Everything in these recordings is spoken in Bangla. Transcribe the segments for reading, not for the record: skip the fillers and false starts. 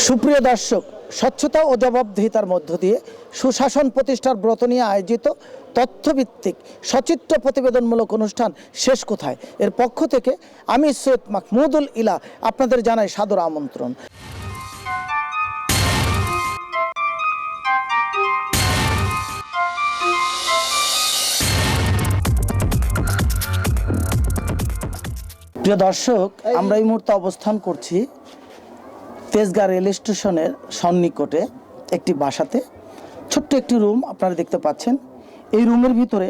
সুপ্রিয় দর্শক, স্বচ্ছতা ও জবাবদিহিতার মধ্য দিয়ে সুশাসন প্রতিষ্ঠার ব্রত নিয়ে আয়োজিত তথ্যভিত্তিক সচিত্র প্রতিবেদনমূলক অনুষ্ঠান শেষ কোথায় এর পক্ষ থেকে আমি সৈয়দ মাহমুদুল ইলা আপনাদের জানাই সাদর আমন্ত্রণ। প্রিয় দর্শক, আমরা এই মুহূর্তে অবস্থান করছি তেজগাঁ রেল স্টেশনের সন্নিকটে একটি বাসাতে। ছোট্ট একটি রুম আপনারা দেখতে পাচ্ছেন। এই রুমের ভিতরে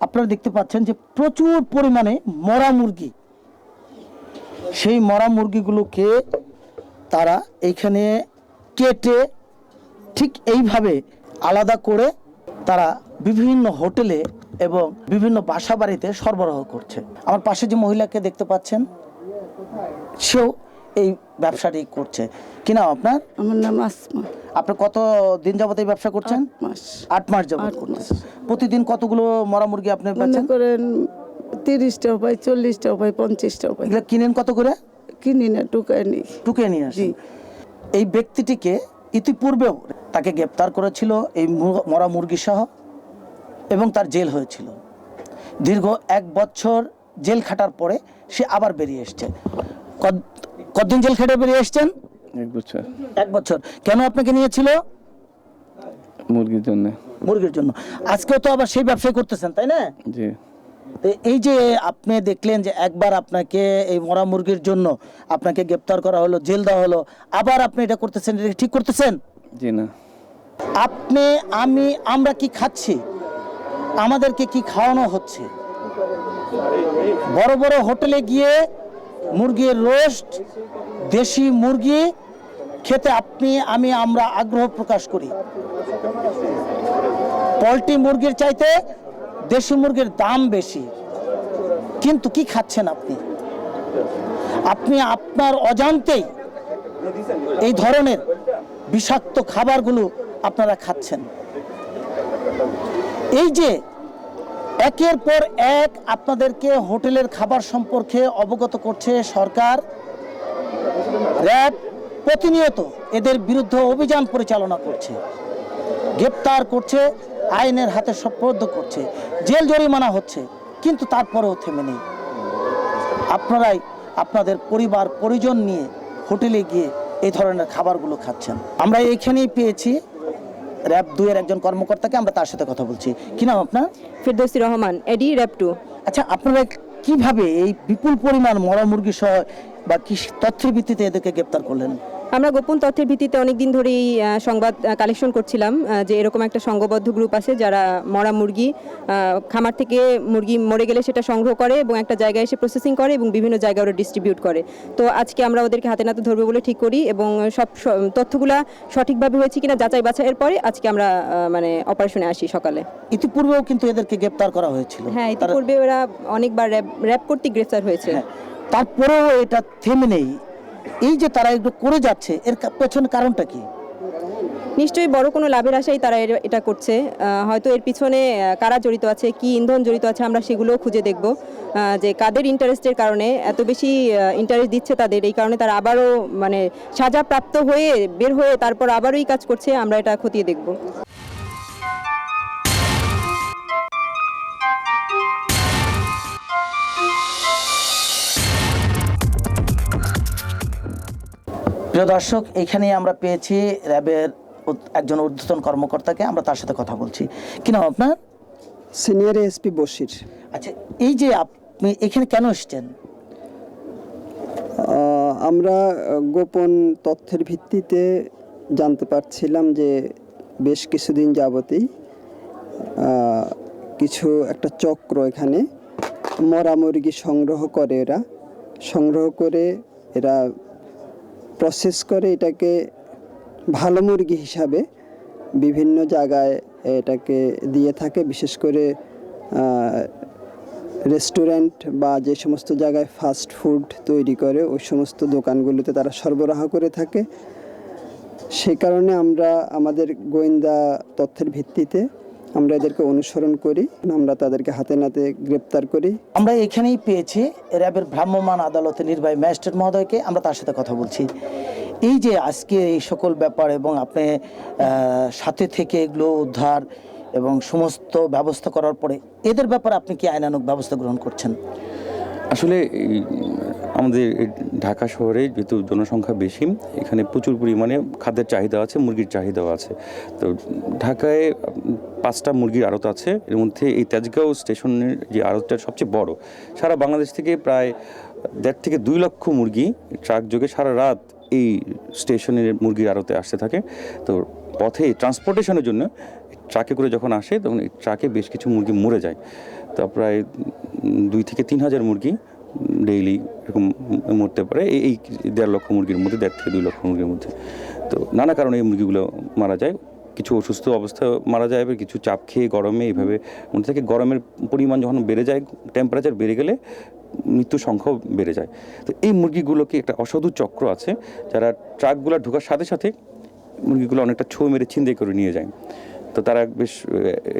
আপনারা দেখতে পাচ্ছেন যে প্রচুর পরিমাণে মরা মুরগি। সেই মরা মুরগিগুলোকে তারা এইখানে কেটে ঠিক এইভাবে আলাদা করে তারা বিভিন্ন হোটেলে এবং বিভিন্ন বাসা বাড়িতে সরবরাহ করছে। আমার পাশে যে মহিলাকে দেখতে পাচ্ছেন, সেও এই ব্যবসাটি করছে। কি নাম আপনার? আমার নাম আসমা। আপনি কত দিন যাবত এই ব্যবসা করছেন? 8 মাস যাবত করতেছেন। প্রতিদিন কতগুলো মরা মুরগি আপনি বেচেন? করেন 30টাও পাই, 40টাও পাই, 50টাও পাই। এগুলো কিনেন কত করে? কিনি না, টুকায় নিই। টুকে নিয়ে আসেন। এই ব্যক্তিটিকে ইতিপূর্বেও তাকে গ্রেপ্তার করেছিল এই মরা মুরগি সহ এবং তার জেল হয়েছিল। দীর্ঘ 1 বছর জেল খাটার পরে সে আবার বেরিয়ে এসছে। কতদিন জেল খেটে বেরিয়ে এসছেন? 1 বছর। 1 বছর। কেন আপনাকে নিয়েছিল? মুরগির জন্য। মুরগির জন্য। আজকেও তো আবার সেই ব্যবসায় করতেছেন, তাই না? জি। এই যে আপনি দেখলেন যে একবার আপনাকে এই মরা মুরগির জন্য আপনাকে গ্রেপ্তার করা হলো, জেল দেওয়া হলো, আবার আপনি এটা করতেছেন, এটা ঠিক করতেছেন? জি না। আপনি আমরা কি খাচ্ছি, আমাদেরকে কি খাওয়ানো হচ্ছে? বড় বড় হোটেলে গিয়ে মুরগির রোস্ট, দেশি মুরগি খেতে আমরা আগ্রহ প্রকাশ করি। পোল্ট্রি মুরগির চাইতে দেশি মুরগির দাম বেশি, কিন্তু কি খাচ্ছেন আপনি? আপনার অজান্তেই এই ধরনের বিষাক্ত খাবারগুলো আপনারা খাচ্ছেন। এই যে একের পর এক আপনাদেরকে হোটেলের খাবার সম্পর্কে অবগত করছে সরকার, র্যাব প্রতিনিয়ত এদের বিরুদ্ধে অভিযান পরিচালনা করছে, গ্রেপ্তার করছে, আইনের হাতে সোপর্দ করছে, জেল জরিমানা হচ্ছে, কিন্তু তারপরেও থেমে নেই। আপনারাই আপনাদের পরিবার পরিজন নিয়ে হোটেলে গিয়ে এই ধরনের খাবারগুলো খাচ্ছেন। আমরা এইখানেই পেয়েছি র্যাব 2 এর একজন কর্মকর্তাকে, আমরা তার সাথে কথা বলছি। কি নাম আপনার? ফেরদৌসী রহমান, এডি র্যাব 2। আচ্ছা, আপনারা কিভাবে এই বিপুল পরিমাণ মরা মুরগি সহ বা কি তথ্যের ভিত্তিতে এদেরকে গ্রেপ্তার করলেন? আমরা গোপন তথ্যের ভিত্তিতে অনেকদিন ধরেই সংবাদ কালেকশন করছিলাম যে এরকম একটা সংঘবদ্ধ গ্রুপ আছে যারা মরা মুরগি, খামার থেকে মুরগি মরে গেলে সেটা সংগ্রহ করে এবং একটা জায়গায় এসে প্রসেসিং করে এবং বিভিন্ন জায়গায় ওরা ডিস্ট্রিবিউট করে। তো আজকে আমরা ওদেরকে হাতে নাতে ধরবো বলে ঠিক করি এবং সব তথ্যগুলা সঠিকভাবে হয়েছে কিনা যাচাই বাছাইয়ের পরে আজকে আমরা অপারেশনে আসি সকালে। ইতিপূর্বেও কিন্তু এদেরকে গ্রেপ্তার করা হয়েছিল। হ্যাঁ, ইতিপূর্বে ওরা অনেকবার র্যাব কর্তৃক গ্রেফতার হয়েছে। তারপরেও এটা থেমে নেই। এই যে তারা এগুলো করে যাচ্ছে, এর পেছনে কারণটা কি? নিশ্চয়ই বড় কোনো লাভের আশাই তারা এটা করছে। হয়তো এর পিছনে কারা জড়িত আছে, কি ইন্ধন জড়িত আছে, আমরা সেগুলোও খুঁজে দেখব যে কাদের ইন্টারেস্টের কারণে এত বেশি ইন্টারেস্ট দিচ্ছে তাদের, এই কারণে তারা আবারও সাজাপ্রাপ্ত হয়ে বের হয়ে তারপর আবারও এই কাজ করছে, আমরা এটা খতিয়ে দেখব। প্রিয় দর্শক, এখানে আমরা পেয়েছি র্যাবের একজন ঊর্ধ্বতন কর্মকর্তাকে, আমরা তার সাথে কথা বলছি। কি নাম আপনার? Senior SP Bashir. আচ্ছা, এই যে আপনি এখানে কেন এসেছেন? আমরা গোপন তথ্যের ভিত্তিতে জানতে পারছিলাম যে বেশ কিছুদিন যাবতই কিছু একটা চক্র এখানে মরা মুরগি সংগ্রহ করে এরা প্রসেস করে এটাকে ভালো মুরগি হিসাবে বিভিন্ন জায়গায় এটাকে দিয়ে থাকে। বিশেষ করে রেস্টুরেন্ট বা যে সমস্ত জায়গায় ফাস্ট ফুড তৈরি করে ওই সমস্ত দোকানগুলোতে তারা সরবরাহ করে থাকে। সেই কারণে আমরা আমাদের গোয়েন্দা তথ্যের ভিত্তিতে আমরা এদেরকে অনুসরণ করি, আমরা তাদেরকে হাতে নাতে গ্রেপ্তার করি। আমরা এখানেই পেয়েছি র্যাবের ভ্রাম্যমাণ আদালতের নির্বাহী ম্যাজিস্ট্রেট মহোদয়কে, আমরা তার সাথে কথা বলছি। এই যে আজকে এই সকল ব্যাপার এবং আপনি সাথে থেকে এগুলো উদ্ধার এবং সমস্ত ব্যবস্থা করার পরে এদের ব্যাপারে আপনি কি আইনানুগ ব্যবস্থা গ্রহণ করছেন? আসলে আমাদের ঢাকা শহরে যেহেতু জনসংখ্যা বেশি, এখানে প্রচুর পরিমাণে খাদ্যের চাহিদা আছে, মুরগির চাহিদাও আছে। তো ঢাকায় 5টা মুরগির আড়ত আছে, এর মধ্যে এই তেজগাঁও স্টেশনের যে আড়তটা সবচেয়ে বড়। সারা বাংলাদেশ থেকে প্রায় 1.5 থেকে 2 লক্ষ মুরগি ট্রাক যোগে সারা রাত এই স্টেশনের মুরগির আড়তে আসতে থাকে। তো পথে ট্রান্সপোর্টেশনের জন্য ট্রাকে করে যখন আসে তখন এই ট্রাকে বেশ কিছু মুরগি মরে যায়। তা প্রায় 2 থেকে 3 হাজার মুরগি ডেইলি এরকম মরতে পারে এই 1.5 লক্ষ মুরগির মধ্যে, 1.5 থেকে 2 লক্ষ মুরগির মধ্যে। তো নানা কারণে এই মুরগিগুলো মারা যায়। কিছু অসুস্থ অবস্থায় মারা যায়, এবার কিছু চাপ খেয়ে গরমে এইভাবে মধ্যে থেকে গরমের পরিমাণ যখন বেড়ে যায়, টেম্পারেচার বেড়ে গেলে মৃত্যুর সংখ্যাও বেড়ে যায়। তো এই মুরগিগুলোকে একটা অসাধু চক্র আছে যারা ট্রাকগুলো ঢোকার সাথে সাথে মুরগিগুলো অনেকটা ছো মেরে ছিনতাই করে নিয়ে যায়। তো তারা বেশ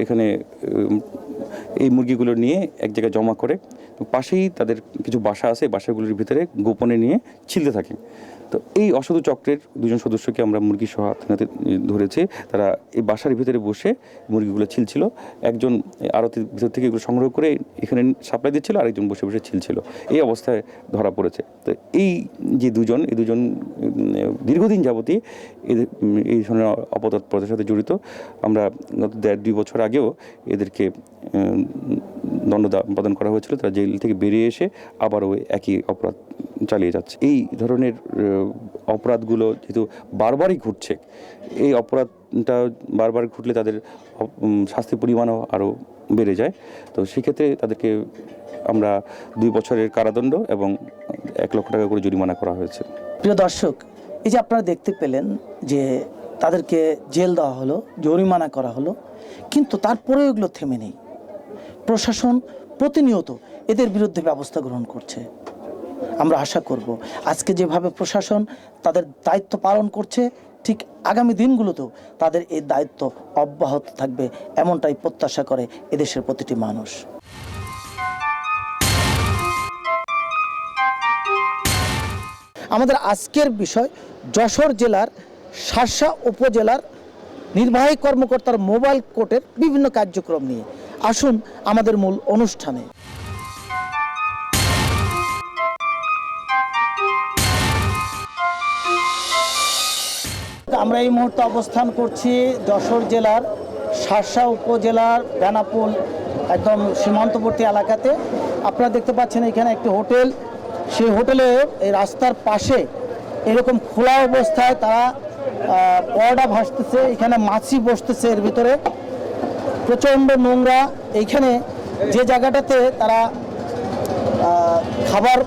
এখানে এই মুরগিগুলো নিয়ে এক জায়গায় জমা করে, পাশেই তাদের কিছু বাসা আছে, বাসাগুলোর ভিতরে গোপনে নিয়ে ছিলতে থাকে। তো এই অসাধু চক্রের 2জন সদস্যকে আমরা মুরগি সহ হাতে ধরেছি। তারা এই বাসার ভিতরে বসে মুরগিগুলো ছিলছিল। একজন আড়তের ভিতর থেকে এগুলো সংগ্রহ করে এখানে সাপ্লাই দিচ্ছিল, আরেকজন বসে বসে ছিলছিল। এই অবস্থায় ধরা পড়েছে। তো এই যে এই দুজন দীর্ঘদিন যাবতই এই ধরনের অপতৎপরতার সাথে জড়িত। আমরা গত 1.5-2 বছর আগেও এদেরকে দণ্ড প্রদান করা হয়েছিল। তারা জেল থেকে বেরিয়ে এসে আবারও একই অপরাধ চালিয়ে যাচ্ছে। এই ধরনের অপরাধগুলো যেহেতু বারবারই ঘটছে, এই অপরাধটা বারবার ঘটলে তাদের শাস্তির পরিমাণও আরও বেড়ে যায়। তো সেক্ষেত্রে তাদেরকে আমরা 2 বছরের কারাদণ্ড এবং 1 লক্ষ টাকা করে জরিমানা করা হয়েছে। প্রিয় দর্শক, এই যে আপনারা দেখতে পেলেন যে তাদেরকে জেল দেওয়া হলো, জরিমানা করা হলো, কিন্তু তারপরেও এগুলো থেমে নেই। প্রশাসন প্রতিনিয়ত এদের বিরুদ্ধে ব্যবস্থা গ্রহণ করছে। আমরা আশা করব আজকে যেভাবে প্রশাসন তাদের দায়িত্ব পালন করছে, ঠিক আগামী দিনগুলোতেও তাদের এই দায়িত্ব অব্যাহত থাকবে, এমনটাই প্রত্যাশা করে এদেশের প্রতিটি মানুষ। আমাদের আজকের বিষয় যশোর জেলার শার্শা উপজেলার নির্বাহী কর্মকর্তার মোবাইল কোর্টের বিভিন্ন কার্যক্রম নিয়ে। আসুন আমাদের মূল অনুষ্ঠানে। আমরা এই মুহূর্তে অবস্থান করছি যশোর জেলার শার্শা উপজেলার বেনাপোল একদম সীমান্তবর্তী এলাকাতে। আপনারা দেখতে পাচ্ছেন এখানে একটি হোটেল, সেই হোটেলে এই রাস্তার পাশে এরকম খোলা অবস্থায় তারা পরোটা ভাসতেছে, এখানে মাছি বসতেছে এর ভিতরে, প্রচণ্ড নোংরা। এইখানে যে জায়গাটাতে তারা খাবার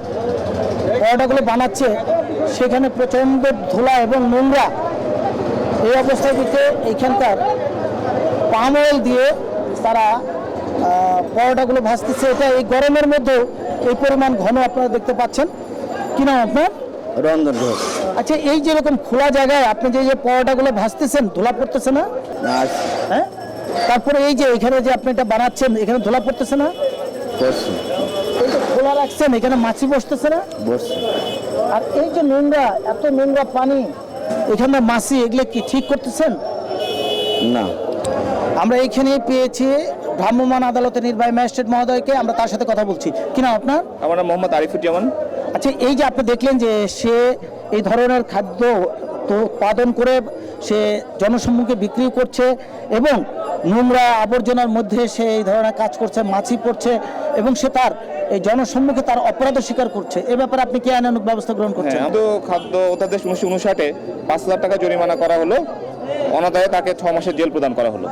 পরোটাগুলো বানাচ্ছে সেখানে প্রচণ্ড ধুলা এবং নোংরা। এই অবস্থায় দিতে এইখানকার পাম অয়েল দিয়ে তারা পরোটাগুলো ভাজতেছে। এটা এই গরমের মধ্যেও এই পরিমাণ ঘন আপনারা দেখতে পাচ্ছেন। কি নাম আপনার? রঞ্জন ঘোষ। আচ্ছা, এই যেরকম খোলা জায়গায় আপনি যে পরোটাগুলো ভাজতেছেন, ধুলা পড়তেছে না? হ্যাঁ, তারপরে এই যে এখানে যে আপনি এটা বানাচ্ছেন, এখানে ধুলা পড়তেছে না? এই যে খোলা রাখছেন, এখানে মাছি বসতেছে না? বসছে। আর এই যে নোংরা, এত নোংরা পানি, এখানে মাছি, এগুলো কি ঠিক করতেছেন? না। আমরা এইখানে পেয়েছি ভ্রাম্যমাণ আদালতের নির্বাহী ম্যাজিস্ট্রেট মহোদয়কে। আমরা তার সাথে কথা বলছি। কি নাম আপনার? আমার নাম মোহাম্মদ আরিফুজ্জামান। আচ্ছা, এই যে আপনি দেখলেন যে সে এই ধরনের খাদ্য তো উৎপাদন করে সে জনসম্মুখে বিক্রি করছে এবং নোংরা আবর্জনার মধ্যে সে এই ধরনের কাজ করছে, মাছি পড়ছে এবং সে তার এই জনসম্মুখে তার অপরাধ স্বীকার করছে। এ ব্যাপারে আপনি কি আইনানুগ ব্যবস্থা গ্রহণ করছেন? তো খাদ্য অধ্যাদেশ 1959 5,000 টাকা জরিমানা করা হলো, অনাদায়ে তাকে 6 মাসের জেল প্রদান করা হলো।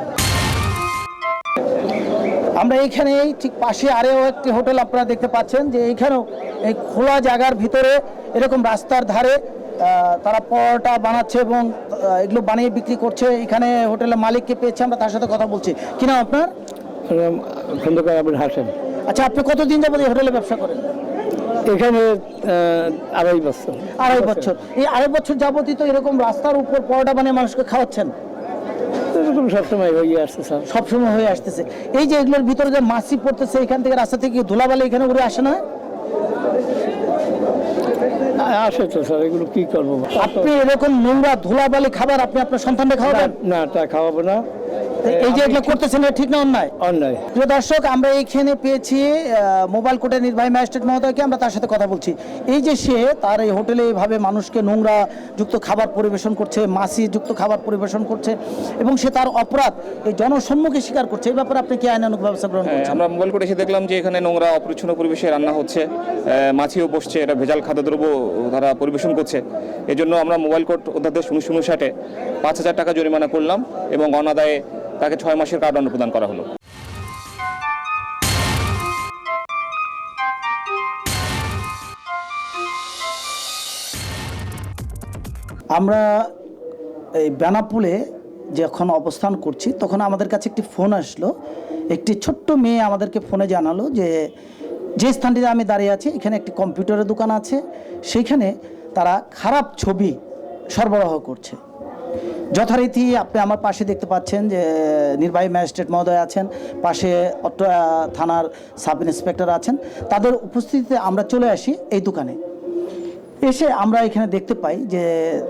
আমরা এইখানেই ঠিক পাশে আরও একটি হোটেল আপনারা দেখতে পাচ্ছেন যে এইখানেও এই খোলা জায়গার ভিতরে এরকম রাস্তার ধারে তারা পরোটা বানাচ্ছে এবং এগুলো বানিয়ে বিক্রি করছে। এখানে হোটেলের মালিককে পেয়েছে, আমরা তার সাথে কথা বলছি। কি নাম আপনার? খন্দকার আবুল হাসেম। আচ্ছা, আপনি কতদিন যাবত এই হোটেলে ব্যবসা করেন? এখানে 2.5 বছর। 2.5 বছর। এই 2.5 বছর যাবতই তো এরকম রাস্তার উপর পরোটা বানিয়ে মানুষকে খাওয়াচ্ছেন? এরকম সবসময় হয়ে আসছে স্যার। সবসময় হয়ে আসতেছে। এই যে এগুলোর ভিতরে যে মাছি পড়তেছে, এখান থেকে রাস্তা থেকে ধুলাবালি এখানে উড়ে আসে না? আসে তো স্যার, এগুলো কি করবো? আপনি এরকম নোংরা ধুলাবালি খাবার আপনি আপনার সন্তানকে খাওয়াবেন? না, তা খাওয়াবো না। এই যে এগুলো করতেছেন এটা ঠিক না অন্যায়? অন্যায়। প্রিয় দর্শক, আমরা এইখানে পেয়েছি মোবাইল কোর্টের নির্বাহী ম্যাজিস্ট্রেট মহোদয়কে, আমরা তার সাথে কথা বলছি। এই যে সে তার এই হোটেলে এইভাবে মানুষকে নোংরা যুক্ত খাবার পরিবেশন করছে, মাছি যুক্ত খাবার পরিবেশন করছে এবং সে তার অপরাধ এই জনসম্মুখে স্বীকার করছে, এই ব্যাপারে আপনি কি আইনানুগ ব্যবস্থা গ্রহণ করছেন? আমরা মোবাইল কোর্টে এসে দেখলাম যে এখানে নোংরা অপরিচ্ছন্ন পরিবেশে রান্না হচ্ছে, মাছিও বসছে, এটা ভেজাল খাদ্যদ্রব্য তারা পরিবেশন করছে। এজন্য আমরা মোবাইল কোর্ট অধ্যাদেশ 1959-এ 5,000 টাকা জরিমানা করলাম এবং অনাদায়ে তাকে 6 মাসের কারাদণ্ড প্রদান করা হলো। আমরা এই বেনাপুলে যখন অবস্থান করছি তখন আমাদের কাছে একটি ফোন আসলো। একটি ছোট্ট মেয়ে আমাদেরকে ফোনে জানালো যে যে স্থানটিতে আমি দাঁড়িয়ে আছি এখানে একটি কম্পিউটারের দোকান আছে, সেইখানে তারা খারাপ ছবি সরবরাহ করছে। যথারীতি আপনি আমার পাশে দেখতে পাচ্ছেন যে নির্বাহী ম্যাজিস্ট্রেট মহোদয় আছেন, পাশে থানার সাব ইন্সপেক্টর আছেন। তাদের উপস্থিতিতে আমরা চলে আসি এই দোকানে। এসে আমরা এখানে দেখতে পাই যে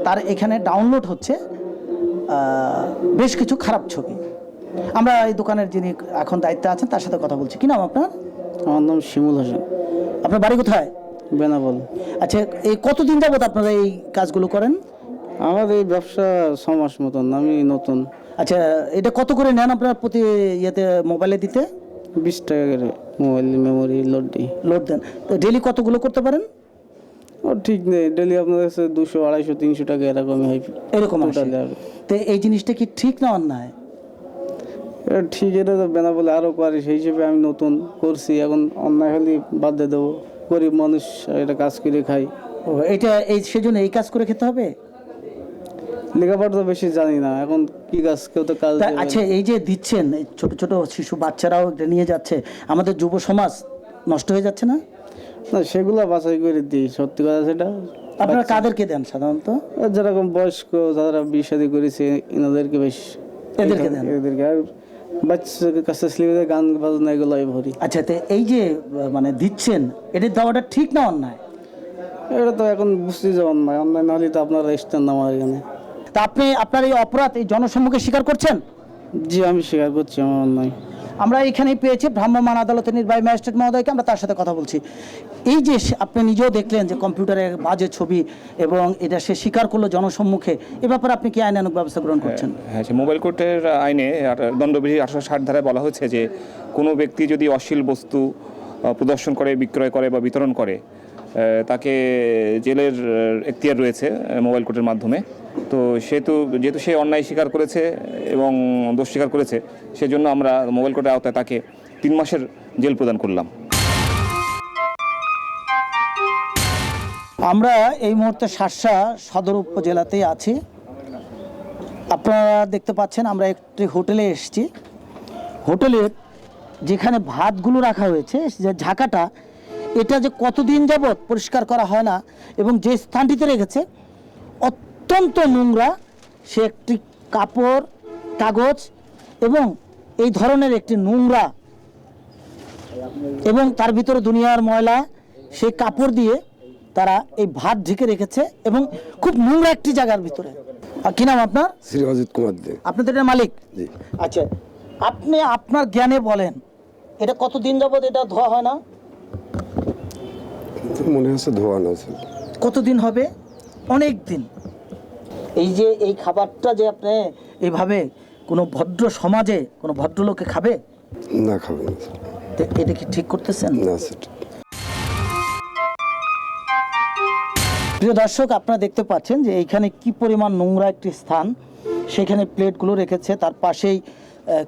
তার এখানে ডাউনলোড হচ্ছে বেশ কিছু খারাপ ছবি। আমরা এই দোকানের যিনি এখন দায়িত্বে আছেন তার সাথে কথা বলছি। কি নাম আপনার? আমার নাম শিমুল হোসেন, আপনার বাড়ি কোথায়? বেনাপোল। আচ্ছা, এই কতদিন যাবত আপনারা এই কাজগুলো করেন? আমার এই ব্যবসা 6 মাস মতন, আমি নতুন। আচ্ছা, এটা কত করে নেন আপনার প্রতি ইয়েতে মোবাইলে দিতে? 20 টাকা করে মোবাইল মেমোরি লোড দিই। লোড দেন তো ডেলি কতগুলো করতে পারেন? ও ঠিক নেই, ডেলি আপনার কাছে 200, 250, 300 টাকা এরকমই হয়। এরকম আসে। টোটালি আর তো এই জিনিসটা কি ঠিক না অন্যায়? এটা ঠিক, এটা তো বেনাপোলে আরও করে, সেই হিসেবে আমি নতুন করছি। এখন অন্যায় হলে বাদ দিয়ে দেবো, গরিব মানুষ এটা কাজ করে খাই। ও, এটা এই সেজন্য এই কাজ করে খেতে হবে? লেখাপড়া তো বেশি জানি না, এখন কি কাজ, কেউ তো কাজ দেবে না। আচ্ছা, এই যে দিচ্ছেন এই ছোট ছোট শিশু বাচ্চারাও এটা নিয়ে যাচ্ছে, আমাদের যুব সমাজ নষ্ট হয়ে যাচ্ছে না? না, সেগুলো বাছাই করে দিই, সত্যি কথা সেটা। আপনারা কাদেরকে দেন সাধারণত? যেরকম বয়স্ক যারা বিয়ে শাদী করেছে এনাদেরকে বেশ, এদেরকে দেন? এদেরকে। আর বাচ্চাদের কাছে স্লিপে গান বাজনা এগুলোই ভরি। আচ্ছা, তো এই যে মানে দিচ্ছেন, এটা দেওয়াটা ঠিক না অন্যায়? এটা তো এখন বুঝতে যে অন্যায়, অন্যায় না হলে তো আপনারা স্ট্যান্ড আমার এখানে। তা আপনি আপনার এই অপরাধ এই জনসম্মুখে স্বীকার করছেন? জি, আমি স্বীকার করছি আমার অন্যায়। আমরা এখানেই পেয়েছি ভ্রাম্যমাণ আদালতের নির্বাহী ম্যাজিস্ট্রেট মহোদয়কে, আমরা তার সাথে কথা বলছি। এই যে আপনি নিজেও দেখলেন যে কম্পিউটারে বাজে ছবি এবং এটা সে স্বীকার করলো জনসম্মুখে, এ ব্যাপারে আপনি কি আইনানুগ ব্যবস্থা গ্রহণ করছেন? হ্যাঁ, মোবাইল কোর্টের আইনে দণ্ডবিধি 1860 ধারায় বলা হয়েছে যে কোনো ব্যক্তি যদি অশ্লীল বস্তু প্রদর্শন করে, বিক্রয় করে বা বিতরণ করে, তাকে জেলের এখতিয়ার রয়েছে মোবাইল কোর্টের মাধ্যমে। তো যেহেতু সে অন্যায় স্বীকার করেছে এবং দোষ স্বীকার করেছে, সেজন্য আমরা মোবাইল কোর্টের আওতায় তাকে 3 মাসের জেল প্রদান করলাম। আমরা এই মুহূর্তে শার্শা সদর উপজেলাতেই আছি। আপনারা দেখতে পাচ্ছেন আমরা একটি হোটেলে এসেছি। হোটেলের যেখানে ভাতগুলো রাখা হয়েছে, যে ঝাঁকাটা, এটা যে কতদিন যাবৎ পরিষ্কার করা হয় না এবং যে স্থানটিতে রেখেছে অত্যন্ত নোংরা। সে একটি কাপড়, কাগজ এবং এই ধরনের একটি নোংরা এবং তার ভিতরে দুনিয়ার ময়লা, সেই কাপড় দিয়ে তারা এই ভাত ঢেকে রেখেছে এবং খুব নোংরা একটি জায়গার ভিতরে। আর কি নাম আপনার? শ্রী অজিত কুমার দে। আপনি তো এটার মালিক? জি। আচ্ছা, আপনি আপনার জ্ঞানে বলেন এটা কতদিন যাবত এটা ধোয়া হয় না? মনে হচ্ছে ধোয়া না আছে। কতদিন হবে? অনেক দিন। এই যে এই খাবারটা যে আপনি এইভাবে কোনো ভদ্র সমাজে কোনো ভদ্রলোকে খাবে? না, খাবে না। তো এটা কি ঠিক করতেছেন? না স্যার। প্রিয় দর্শক, আপনারা দেখতে পাচ্ছেন যে এইখানে কি পরিমাণ নোংরা একটি স্থান। সেখানে প্লেটগুলো রেখেছে, তার পাশেই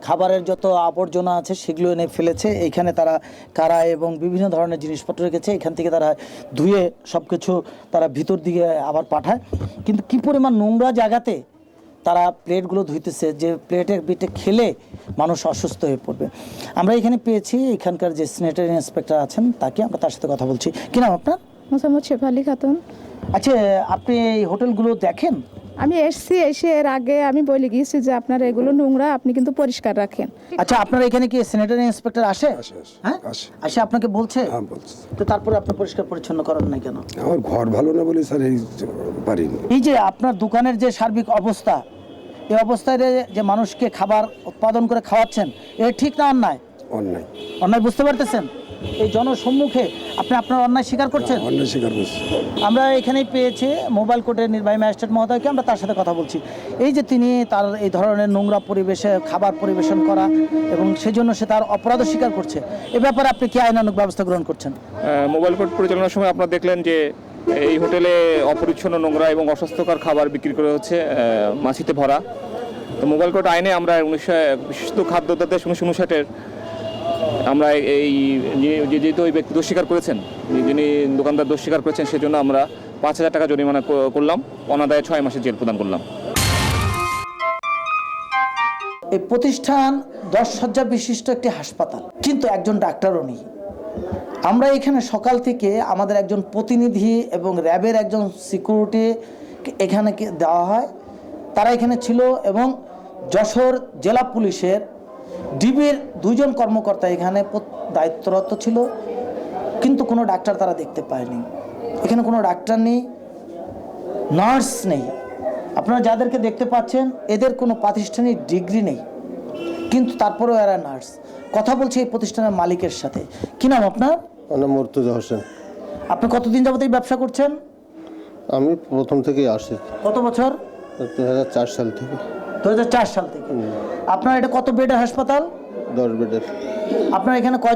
খাবারের যত আবর্জনা আছে সেগুলো এনে ফেলেছে। এইখানে তারা কারাই এবং বিভিন্ন ধরনের জিনিসপত্র রেখেছে, এখান থেকে তারা ধুয়ে সব কিছু তারা ভিতর দিকে আবার পাঠায়। কিন্তু কি পরিমাণ নোংরা জায়গাতে তারা প্লেটগুলো ধুইতেছে, যে প্লেটের বিটে খেলে মানুষ অসুস্থ হয়ে পড়বে। আমরা এখানে পেয়েছি এখানকার যে স্যানিটারি ইন্সপেক্টর আছেন তাকে, আমরা তার সাথে কথা বলছি। কি নাম আপনার? মোসাম্মদ শেফালি খাতুন। আচ্ছা, আপনি এই হোটেলগুলো দেখেন? আমি এসে এর আগে আমি বলে গিয়েছি যে আপনারা এগুলো নোংরা, আপনি কিন্তু পরিষ্কার রাখেন। আচ্ছা, আপনার এখানে কি স্যানিটারি ইন্সপেক্টর আসে? হ্যাঁ, আসে আপনাকে বলছে? হ্যাঁ বলছে। তো তারপরে আপনি পরিষ্কার পরিচ্ছন্ন করেন না কেন? আমার ঘর ভালো না বলে স্যার এই পারিনি। এই যে আপনার দোকানের যে সার্বিক অবস্থা, এই অবস্থায় যে মানুষকে খাবার উৎপাদন করে খাওয়াচ্ছেন, এটা ঠিক না অন্যায়? অন্যায়। অন্যায় বুঝতে পারতেছেন? এই জনসম্মুখে আপনি আপনার অন্যায় স্বীকার করছেন? অন্যায় স্বীকার করছি। আমরা এখানেই পেয়েছি মোবাইল কোর্টের নির্বাহী ম্যাজিস্ট্রেট মহোদয়কে, আমরা তার সাথে কথা বলছি। এই যে তিনি তার এই ধরনের নোংরা পরিবেশে খাবার পরিবেশন করা এবং সেজন্য সে তার অপরাধ স্বীকার করছে, এ ব্যাপারে আপনি কি আইনানুগ ব্যবস্থা গ্রহণ করছেন? মোবাইল কোর্ট পরিচালনার সময় আপনারা দেখলেন যে এই হোটেলে অপরিচ্ছন্ন, নোংরা এবং অস্বাস্থ্যকর খাবার বিক্রি করে হচ্ছে, মাছিতে ভরা। তো মোবাইল কোর্ট আইনে আমরা বিশেষত খাদ্যদ্রব্য 1959-এর আমরা এই যেহেতু ওই ব্যক্তি দোষ স্বীকার করেছেন, যিনি দোকানদার দোষ স্বীকার করেছেন, সেজন্য আমরা 5,000 টাকা জরিমানা করলাম, অনাদায়ে 6 মাসের জেল প্রদান করলাম। এই প্রতিষ্ঠান 10 শয্যা বিশিষ্ট একটি হাসপাতাল, কিন্তু একজন ডাক্তারও নেই। আমরা এখানে সকাল থেকে আমাদের একজন প্রতিনিধি এবং র্যাবের একজন সিকিউরিটি এখানে দেওয়া হয়, তারা এখানে ছিল, এবং যশোর জেলা পুলিশের ডিবির 2 জন কর্মকর্তা এখানে দায়িত্বরত ছিল, কিন্তু কোনো ডাক্তার তারা দেখতে পায়নি। এখানে কোনো ডাক্তার নেই, নার্স নেই। আপনারা যাদেরকে দেখতে পাচ্ছেন এদের কোনো প্রাতিষ্ঠানিক ডিগ্রি নেই, কিন্তু তারপরেও এরা নার্স। কথা বলছি এই প্রতিষ্ঠানের মালিকের সাথে। কি নাম আপনার? আমার নাম মুর্তজা হোসেন। আপনি কতদিন যাবত এই ব্যবসা করছেন? আমি প্রথম থেকেই আসি, কত বছর? 2004 সাল থেকে। 2004 সাল থেকে। আপনার এটা কত বেডের হাসপাতাল? 10 বেডের। আপনার এখানে কয়